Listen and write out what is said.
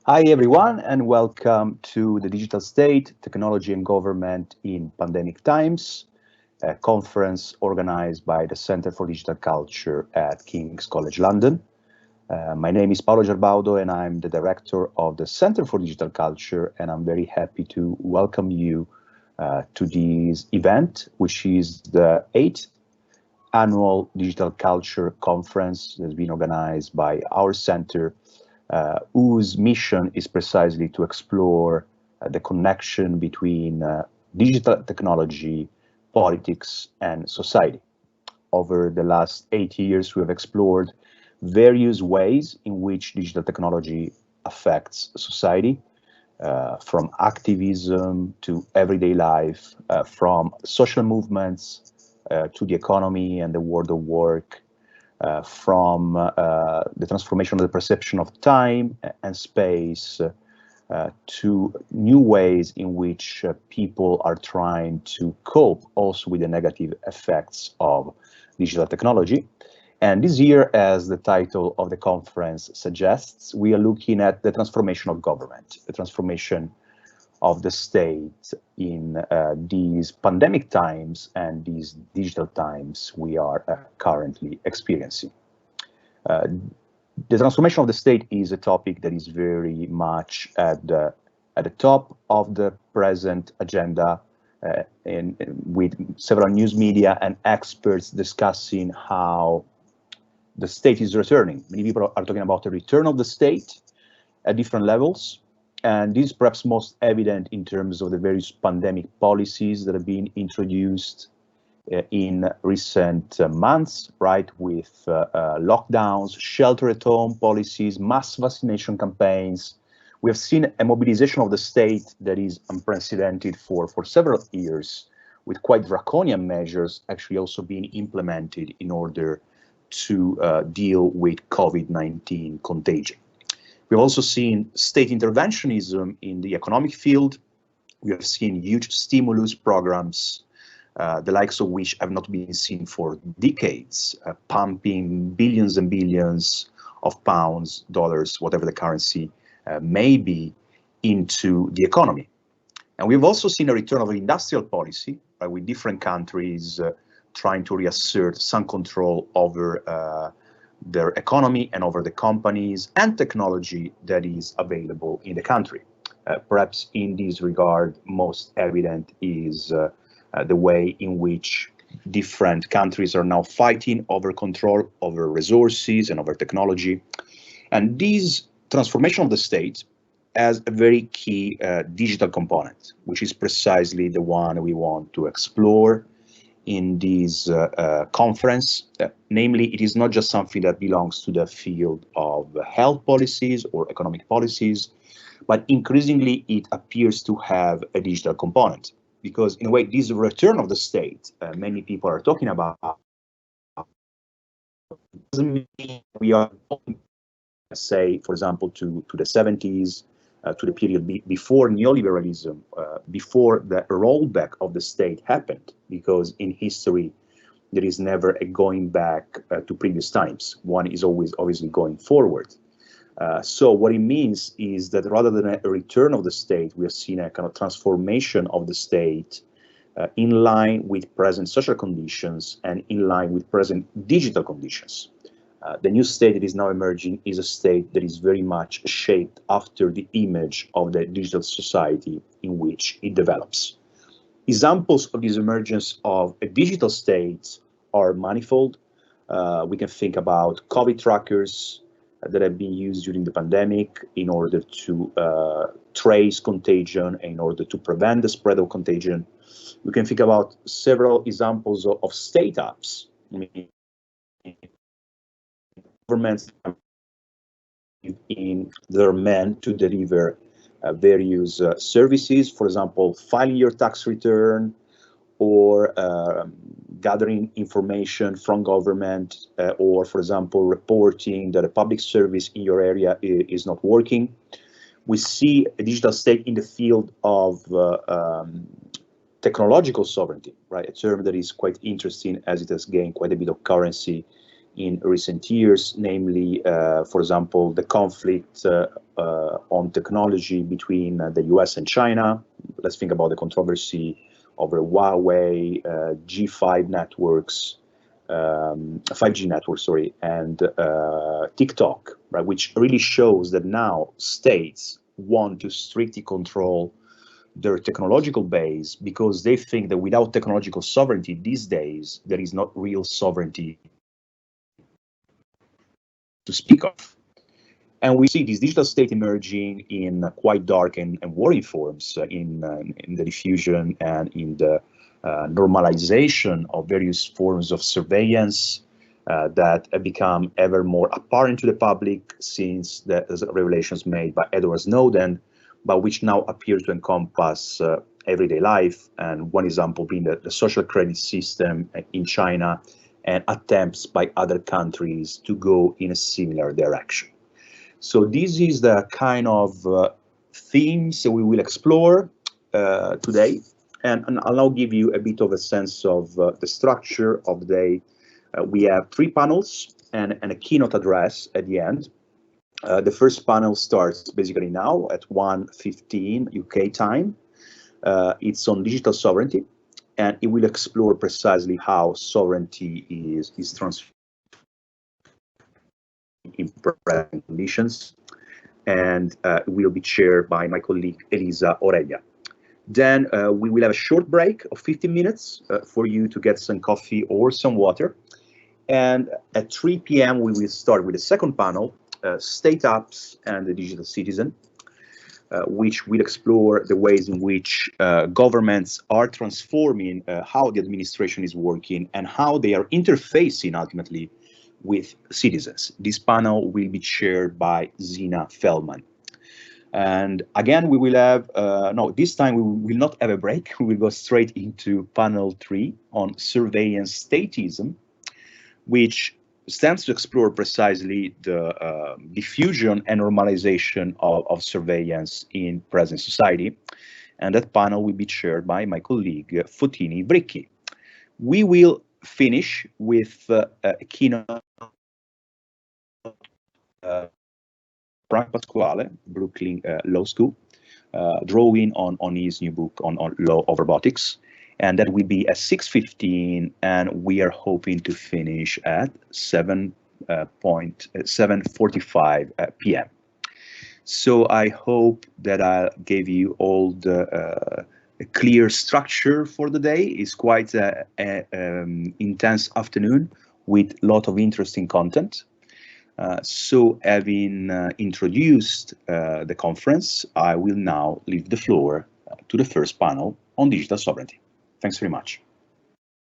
Hi, everyone, and welcome to the Digital State, Technology and Government in Pandemic Times, a conference organized by the Center for Digital Culture at King's College London. My name is Paolo Gerbaudo, and I'm the director of the Center for Digital Culture, and I'm very happy to welcome you to this event, which is the 8th annual Digital Culture Conference that has been organized by our center, whose mission is precisely to explore the connection between digital technology, politics, and society. Over the last 8 years, we have explored various ways in which digital technology affects society, from activism to everyday life, from social movements to the economy and the world of work, from the transformation of the perception of time and space to new ways in which people are trying to cope also with the negative effects of digital technology. And this year, as the title of the conference suggests, we are looking at the transformation of government, the transformation of the state in these pandemic times and these digital times we are currently experiencing. The transformation of the state is a topic that is very much at the top of the present agenda, with several news media and experts discussing how the state is returning. Many people are talking about the return of the state at different levels. And this is perhaps most evident in terms of the various pandemic policies that have been introduced in recent months, right, with lockdowns, shelter-at-home policies, mass vaccination campaigns. We have seen a mobilization of the state that is unprecedented for several years, with quite draconian measures actually also being implemented in order to deal with COVID-19 contagion. We've also seen state interventionism in the economic field. We have seen huge stimulus programs, the likes of which have not been seen for decades, pumping billions and billions of pounds, dollars, whatever the currency may be, into the economy. And we've also seen a return of industrial policy, with different countries trying to reassert some control over their economy and over the companies and technology that is available in the country. Perhaps in this regard, most evident is the way in which different countries are now fighting over control over resources and over technology. And this transformation of the state has a very key digital component, which is precisely the one we want to explore in this conference. Namely, it is not just something that belongs to the field of health policies or economic policies, but increasingly it appears to have a digital component. Because in a way, this return of the state, many people are talking about, doesn't mean we are, say, for example, to the 70s, to the period before neoliberalism, before the rollback of the state happened, because in history, there is never a going back to previous times. One is always obviously going forward. So what it means is that rather than a return of the state, we have seen a kind of transformation of the state in line with present social conditions and in line with present digital conditions. The new state that is now emerging is a state that is very much shaped after the image of the digital society in which it develops. Examples of this emergence of a digital state are manifold. We can think about COVID trackers that have been used during the pandemic in order to trace contagion and in order to prevent the spread of contagion. We can think about several examples of state apps. I mean, governments they're meant to deliver various services, for example, filing your tax return or gathering information from government or, for example, reporting that a public service in your area is not working. We see a digital state in the field of technological sovereignty, right? A term that is quite interesting as it has gained quite a bit of currency in recent years, namely, for example, the conflict on technology between the US and China. Let's think about the controversy over Huawei, G5 networks, 5G networks, sorry, and TikTok, right, which really shows that now states want to strictly control their technological base because they think that without technological sovereignty these days, there is not real sovereignty to speak of. And we see this digital state emerging in quite dark and worrying forms in the diffusion and in the normalization of various forms of surveillance that have become ever more apparent to the public since the revelations made by Edward Snowden, but which now appear to encompass everyday life. And one example being the social credit system in China and attempts by other countries to go in a similar direction. So this is the kind of themes that we will explore today. And I'll now give you a bit of a sense of the structure of the day. We have 3 panels and a keynote address at the end. The first panel starts basically now at 1:15 UK time. It's on digital sovereignty, and it will explore precisely how sovereignty is transferred in present conditions, and will be chaired by my colleague Elisa Aurelia. Then we will have a short break of 15 minutes for you to get some coffee or some water. And at 3 p.m. we will start with the second panel, State Apps and the Digital Citizen, which will explore the ways in which governments are transforming how the administration is working and how they are interfacing ultimately with citizens. This panel will be chaired by Zina Feldman. And again, we will have, no, this time we will not have a break. We will go straight into panel 3 on surveillance statism, which stands to explore precisely the diffusion and normalization of surveillance in present society. And that panel will be chaired by my colleague Fotini Bricchi. We will finish with a keynote Frank Pasquale, Brooklyn Law School, drawing on his new book on law of robotics. And that will be at 6:15, and we are hoping to finish at 7:45 p.m. So I hope that I gave you all the a clear structure for the day. It's quite an intense afternoon with a lot of interesting content. So having introduced the conference, I will now leave the floor to the first panel on digital sovereignty. Thanks very much.